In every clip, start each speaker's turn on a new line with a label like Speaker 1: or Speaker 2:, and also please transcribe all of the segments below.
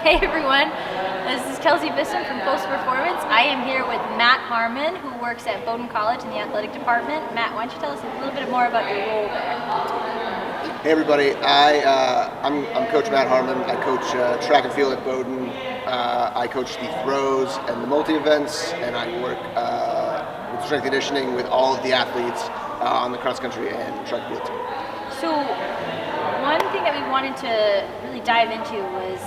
Speaker 1: Hey everyone, this is Kelsey Bisson from Post Performance. I am here with Matt Harmon, who works at Bowdoin College in the athletic department. Matt, why don't you tell us a little bit more about your role there?
Speaker 2: Hey everybody, I'm Coach Matt Harmon. I coach track and field at Bowdoin. I coach the throws and the multi-events, and I work with strength and conditioning with all of the athletes on the cross country and track and field team.
Speaker 1: So one thing that we wanted to really dive into was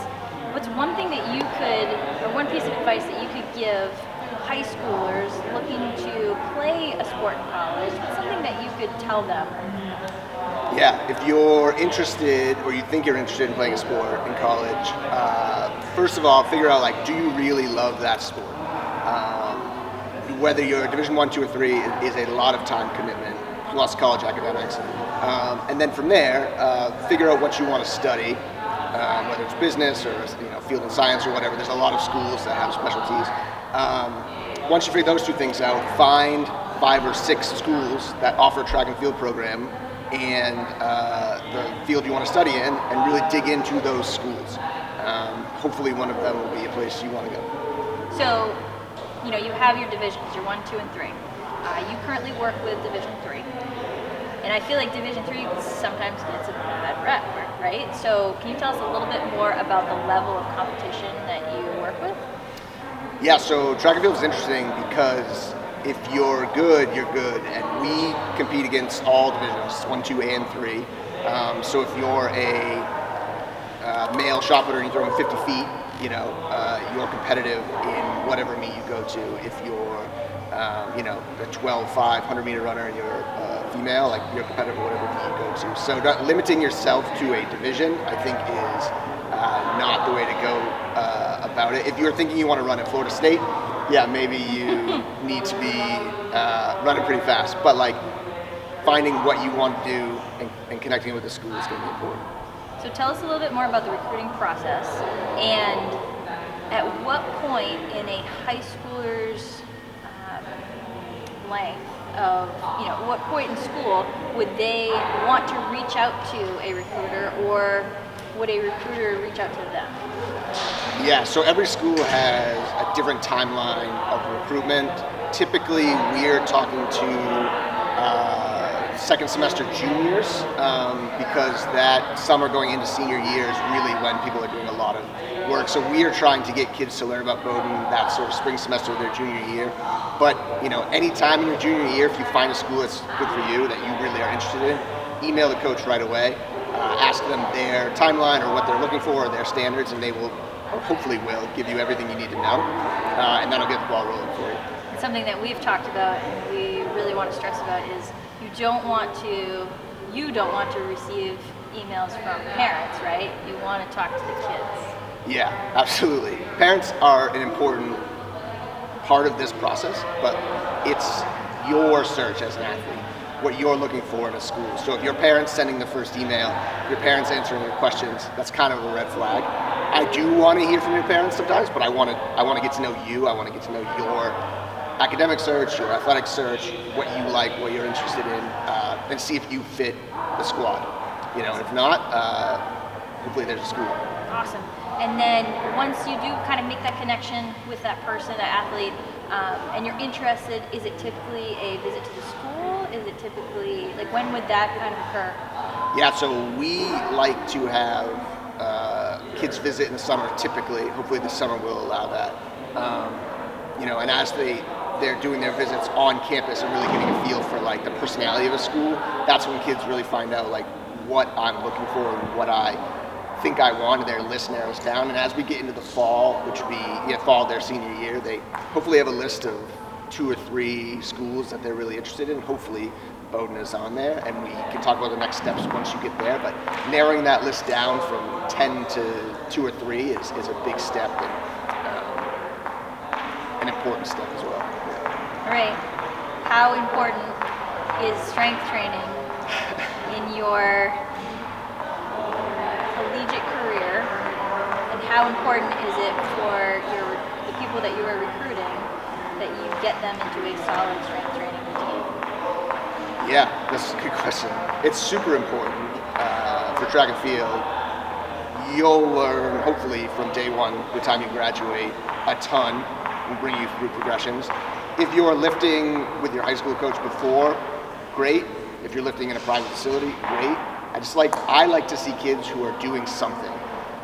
Speaker 1: what's one thing that you could, or one piece of advice that you could give high schoolers looking to play a sport in college? What's something that you could tell them?
Speaker 2: Yeah, if you're interested or you think you're interested in playing a sport in college, first of all, figure out do you really love that sport? Whether you're Division 1, 2, or 3 is a lot of time commitment, plus college academics. And then from there, figure out what you want to study, whether it's business or field and science or whatever. There's a lot of schools that have specialties. Once you figure those two things out, find 5 or 6 schools that offer a track and field program and the field you want to study in, and really dig into those schools. Hopefully one of them will be a place you want to go.
Speaker 1: So, you have your divisions, your 1, 2, and 3. You currently work with Division 3. And I feel like Division 3 sometimes gets a bad rep, right? So can you tell us a little bit more about the level of competition that you work with?
Speaker 2: Yeah, so track and field is interesting because if you're good, you're good. And we compete against all divisions, 1, 2, and 3. So if you're a male shot putter and you're throwing 50 feet, you're competitive in whatever meet you go to. If you're a 12, 500 meter runner and you're female, you're competitive in whatever meet you go to. So limiting yourself to a division, I think, is not the way to go about it. If you're thinking you want to run at Florida State, yeah, maybe you need to be running pretty fast. But finding what you want to do and connecting with the school is going to be important.
Speaker 1: So tell us a little bit more about the recruiting process, and at what point in a high schooler's length of, what point in school would they want to reach out to a recruiter, or would a recruiter reach out to them?
Speaker 2: Yeah, so every school has a different timeline of recruitment. Typically, we're talking to second semester juniors because that summer going into senior year is really when people are doing a lot of work. So we are trying to get kids to learn about Bowdoin that sort of spring semester of their junior year. But any time in your junior year, if you find a school that's good for you, that you really are interested in, email the coach right away. Ask them their timeline or what they're looking for or their standards, and they will, or hopefully will, give you everything you need to know, and that'll get the ball rolling for you.
Speaker 1: It's something that we've talked about and we really want to stress about is you don't want to receive emails from parents, right? You want to talk to the kids.
Speaker 2: Yeah, absolutely. Parents are an important part of this process, but it's your search as an athlete, what you're looking for in a school. So if your parents sending the first email, your parents answering your questions, that's kind of a red flag. I do want to hear from your parents sometimes, but I want to get to know you. I want to get to know your academic search, your athletic search, what you like, what you're interested in, and see if you fit the squad. And if not, hopefully there's a school.
Speaker 1: Awesome. And then once you do kind of make that connection with that person, that athlete, and you're interested, is it typically a visit to the school? Is it typically, when would that kind of occur?
Speaker 2: Yeah, so we like to have kids visit in the summer typically. Hopefully this summer will allow that. And as they're doing their visits on campus and really getting a feel for the personality of a school, that's when kids really find out what I'm looking for and what I think I want, and their list narrows down. And as we get into the fall, which would be fall of their senior year, they hopefully have a list of 2 or 3 schools that they're really interested in. Hopefully Bowdoin is on there, and we can talk about the next steps once you get there. But narrowing that list down from 10 to 2 or 3 is a big step and an important step as well.
Speaker 1: All right. How important is strength training in your collegiate career, and how important is it for the people that you are recruiting that you get them into a solid strength training routine?
Speaker 2: Yeah, that's a good question. It's super important for track and field. you'll learn, hopefully, from day one, the time you graduate, a ton. We'll bring you through progressions. If you're lifting with your high school coach before, great. If you're lifting in a private facility, great. I like to see kids who are doing something,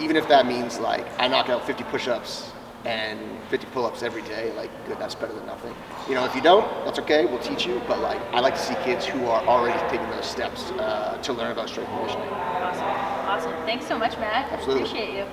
Speaker 2: even if that means like I knock out 50 push-ups and 50 pull-ups every day. Like, good, that's better than nothing. You know, if you don't, that's okay. We'll teach you. But like, I like to see kids who are already taking those steps to learn about strength and conditioning.
Speaker 1: Awesome. Thanks so much, Matt.
Speaker 2: Absolutely.
Speaker 1: Appreciate you.